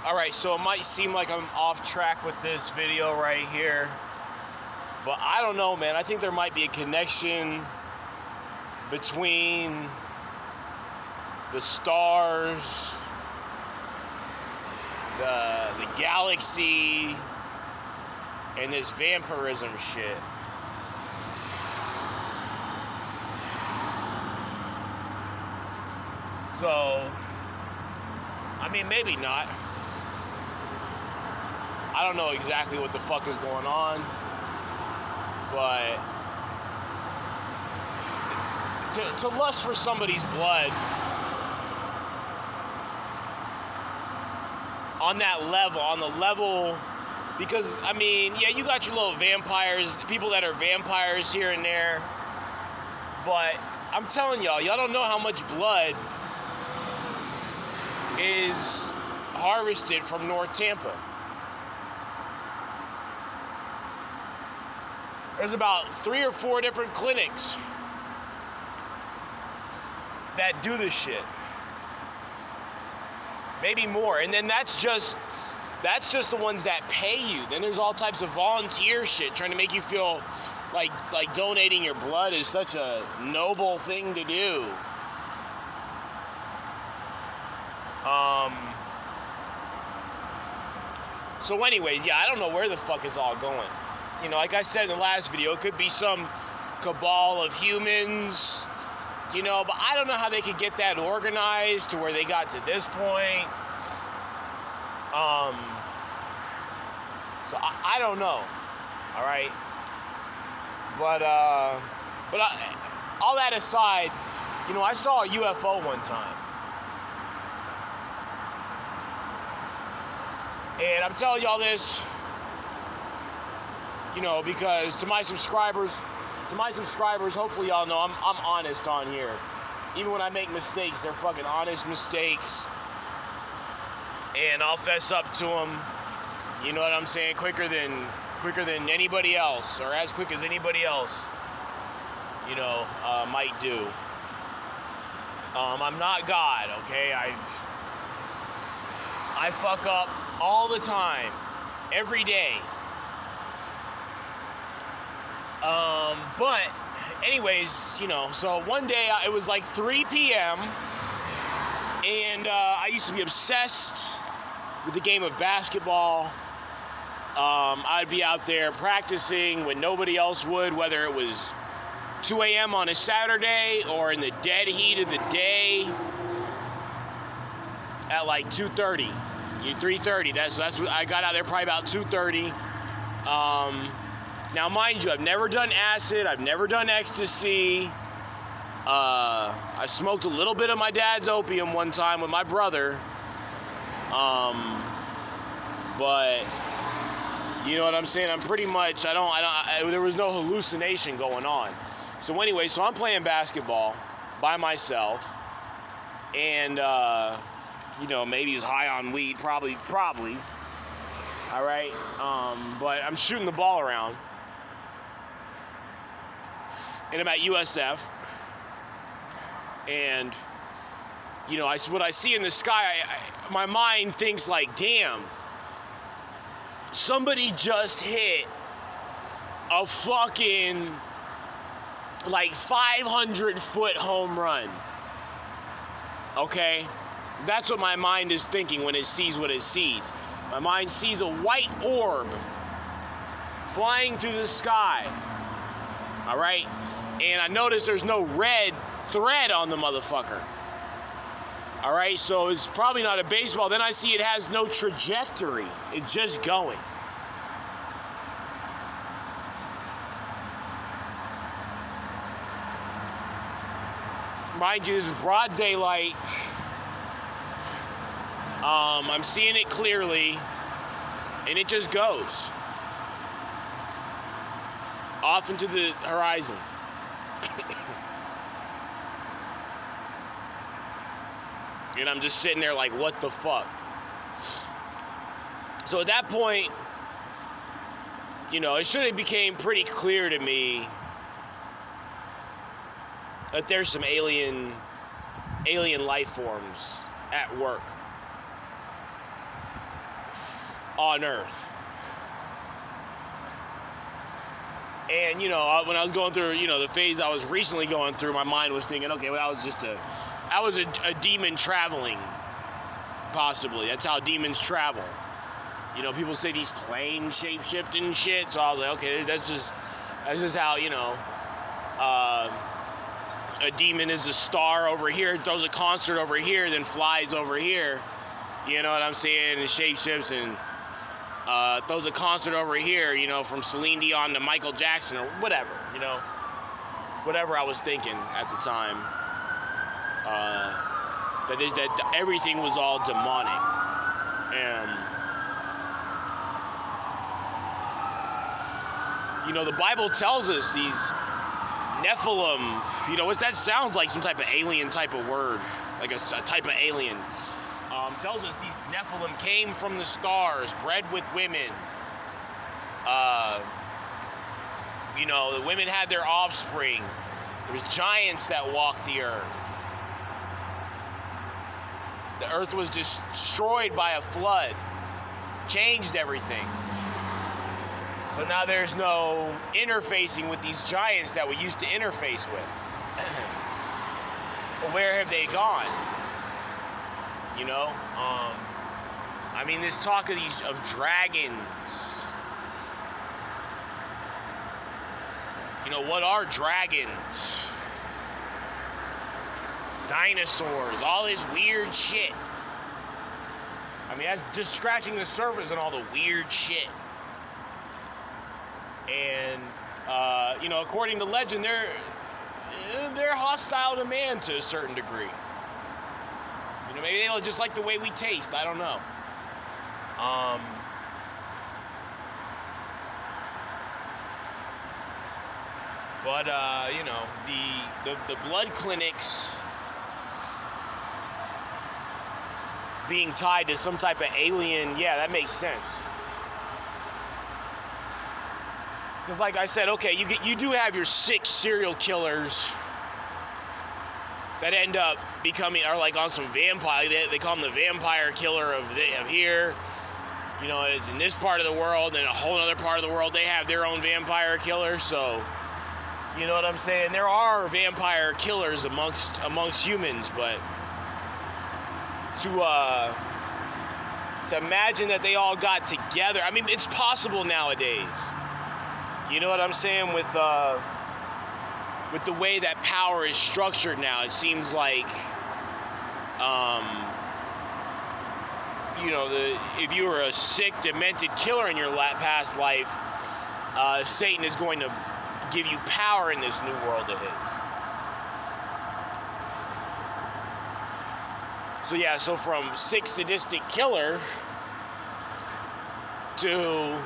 Alright, so it might seem like I'm off track with this video right here, but I don't know, man. I think there might be a connection between the stars, the galaxy, and this vampirism shit. So, I mean, maybe not. I don't know exactly what the fuck is going on, but to lust for somebody's blood on that level, because, I mean, yeah, you got your little vampires, people that are vampires here and there, but I'm telling y'all don't know how much blood is harvested from North Tampa. There's about 3 or 4 different clinics that do this shit. Maybe more. And then that's just the ones that pay you. Then there's all types of volunteer shit trying to make you feel like donating your blood is such a noble thing to do. So anyways, yeah, I don't know where the fuck it's all going. You know, like I said in the last video, it could be some cabal of humans, you know, but I don't know how they could get that organized to where they got to this point. So I don't know, all right? But all that aside, you know, I saw a UFO one time. And I'm telling y'all this, you know, because to my subscribers, hopefully y'all know I'm honest on here. Even when I make mistakes, they're fucking honest mistakes. And I'll fess up to them, you know what I'm saying, quicker than anybody else, or as quick as anybody else, you know, might do. I'm not God, okay? I fuck up all the time, every day. But anyways, you know, so one day it was like 3 p.m. and I used to be obsessed with the game of basketball. I'd be out there practicing when nobody else would, whether it was 2 a.m. on a Saturday or in the dead heat of the day at like 2:30, 3:30. That's what I got out there, probably about 2:30. Now, mind you, I've never done acid. I've never done ecstasy. I smoked a little bit of my dad's opium one time with my brother. But you know what I'm saying? I'm pretty much, there was no hallucination going on. So anyway, so I'm playing basketball by myself. And, you know, maybe he's high on weed, probably. All right. But I'm shooting the ball around. And I'm at USF. And, you know, what I see in the sky, my mind thinks like, damn, somebody just hit a fucking, like, 500-foot home run. Okay? That's what my mind is thinking when it sees what it sees. My mind sees a white orb flying through the sky. All right? And I notice there's no red thread on the motherfucker. All right? So it's probably not a baseball. Then I see it has no trajectory. It's just going. Mind you, this is broad daylight. I'm seeing it clearly, and it just goes off into the horizon. And I'm just sitting there like, what the fuck? So at that point, you know, it should have became pretty clear to me that there's some alien life forms at work. on Earth. And, you know, when I was going through, you know, the phase I was recently going through, my mind was thinking, okay, well, that was a demon traveling, possibly. That's how demons travel. You know, people say these plane shape-shifting shit, so I was like, okay, that's just how, you know, a demon is a star over here, throws a concert over here, then flies over here. You know what I'm saying? And shape-shifts and throws a concert over here, you know, from Celine Dion to Michael Jackson or whatever, you know. Whatever I was thinking at the time. That everything was all demonic. And, you know, the Bible tells us these Nephilim, you know, that sounds like some type of alien type of word, like a type of alien. Tells us these Nephilim came from the stars, bred with women. You know, the women had their offspring. There was giants that walked the earth. The earth was destroyed by a flood, changed everything. So now there's no interfacing with these giants that we used to interface with. But where have they gone? You know, I mean, this talk of dragons. You know, what are dragons? Dinosaurs, all this weird shit. I mean, that's just scratching the surface on all the weird shit. And, you know, according to legend, they're hostile to man to a certain degree. You know, maybe they'll just like the way we taste. I don't know. But you know, the blood clinics being tied to some type of alien, yeah, that makes sense. Because, like I said, okay, you do have your 6 serial killers that end up becoming, are like on some vampire, they call them the vampire killer of here. You know, it's in this part of the world, and a whole other part of the world, they have their own vampire killer, so, you know what I'm saying? There are vampire killers amongst humans, but to imagine that they all got together, I mean, it's possible nowadays. You know what I'm saying? With the way that power is structured now, it seems like, you know, if you were a sick, demented killer in your past life, Satan is going to give you power in this new world of his. So yeah, so from sick, sadistic killer to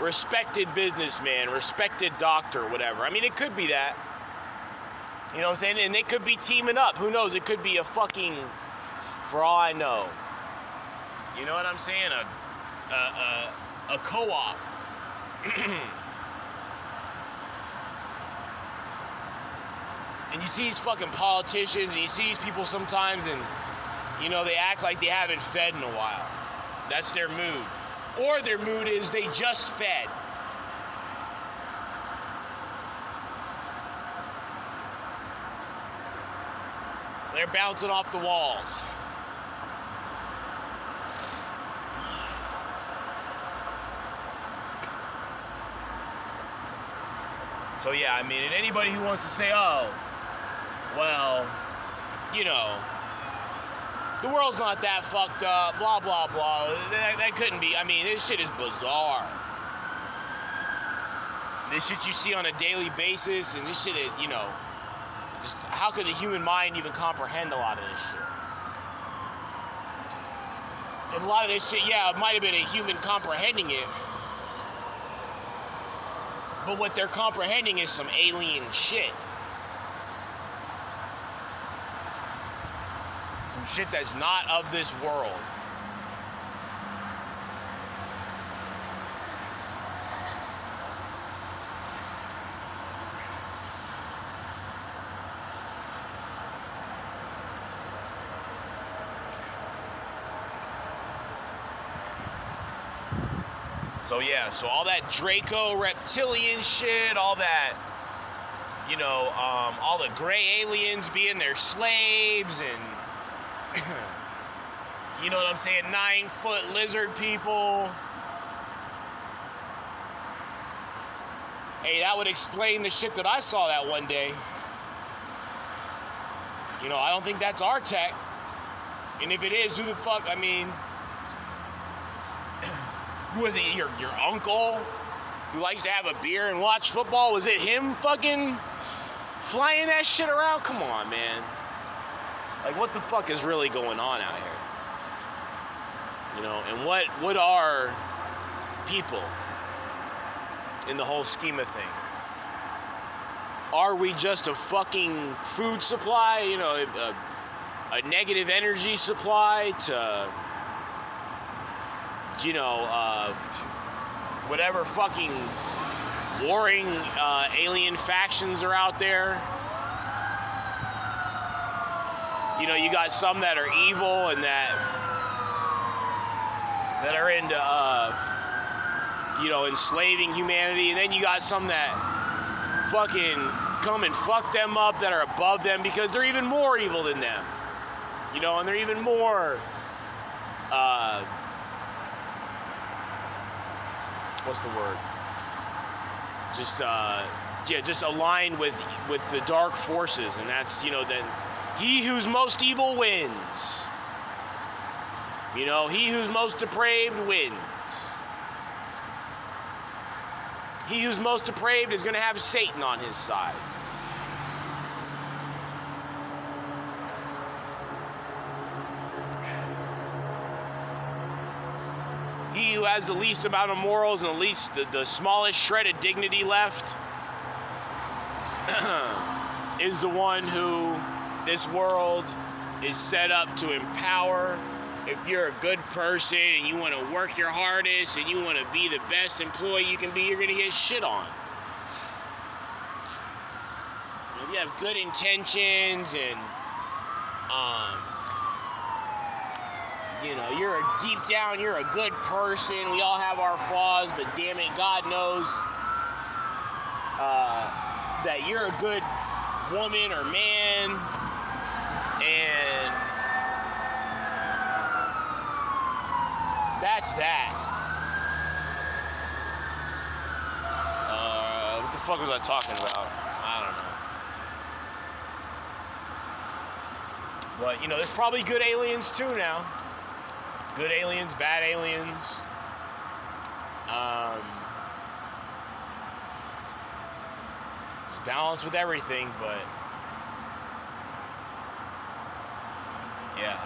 respected businessman, respected doctor, whatever. I mean, it could be that. You know what I'm saying? And they could be teaming up. Who knows? It could be a fucking, for all I know. You know what I'm saying? A co-op. And you see these fucking politicians, and you see these people sometimes, and, you know, they act like they haven't fed in a while. That's their mood. Or their mood is they just fed. They're bouncing off the walls. So yeah, I mean, and anybody who wants to say, oh, well, you know, the world's not that fucked up, blah, blah, blah, that couldn't be. I mean, this shit is bizarre. This shit you see on a daily basis, and this shit, you know, just how could the human mind even comprehend a lot of this shit? And a lot of this shit, yeah, it might have been a human comprehending it, but what they're comprehending is some alien shit. Some shit that's not of this world. So yeah, so all that Draco reptilian shit, all that, you know, all the gray aliens being their slaves, and you know what I'm saying, 9-foot lizard people. Hey, that would explain the shit that I saw that one day. You know, I don't think that's our tech. And if it is, who the fuck, I mean, who was it, your uncle who likes to have a beer and watch football? Was it him fucking flying that shit around? Come on, man. Like, what the fuck is really going on out here? You know, and what are people in the whole scheme of things? Are we just a fucking food supply? You know, a negative energy supply to, you know, whatever fucking warring alien factions are out there. You know, you got some that are evil and that are into, you know, enslaving humanity. And then you got some that fucking come and fuck them up, that are above them because they're even more evil than them. You know, and they're even more, what's the word? Just, yeah, just aligned with the dark forces. And that's, you know, then he who's most evil wins. You know, he who's most depraved wins. He who's most depraved is going to have Satan on his side. He who has the least amount of morals and the smallest shred of dignity left is the one who this world is set up to empower. If you're a good person and you want to work your hardest and you want to be the best employee you can be, you're going to get shit on. If you have good intentions and, you know, deep down, you're a good person. We all have our flaws, but damn it, God knows that you're a good woman or man, and that's that. What the fuck was I talking about? I don't know. But, you know, there's probably good aliens too now. Good aliens, bad aliens. There's balance with everything, but yeah.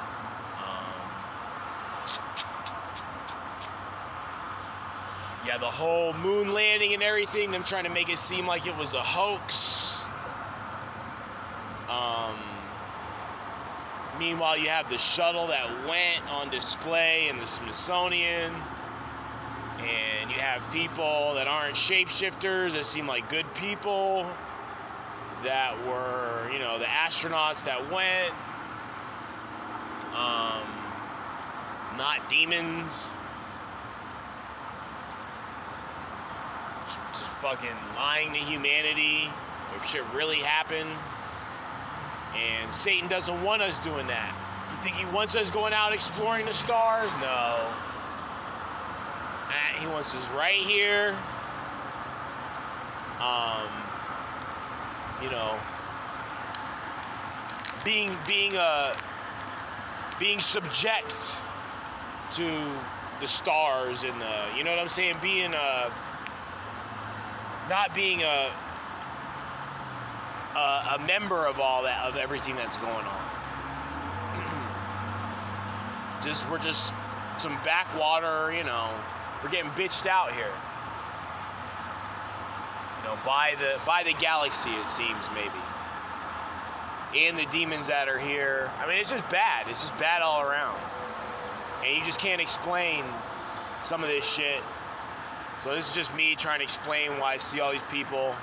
Yeah, the whole moon landing and everything, them trying to make it seem like it was a hoax. Meanwhile, you have the shuttle that went on display in the Smithsonian, and you have people that aren't shapeshifters that seem like good people, that were, you know, the astronauts that went, not demons. Just fucking lying to humanity if shit really happened. And Satan doesn't want us doing that. You think he wants us going out exploring the stars? No. He wants us right here. You know, being subject to the stars and the, you know what I'm saying? Not being a member of all that, of everything that's going on. We're just some backwater, you know, we're getting bitched out here. You know, by the galaxy, it seems, maybe. And the demons that are here. I mean, it's just bad. It's just bad all around. And you just can't explain some of this shit. So this is just me trying to explain why I see all these people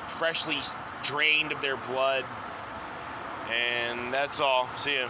freshly drained of their blood. And that's all. See ya.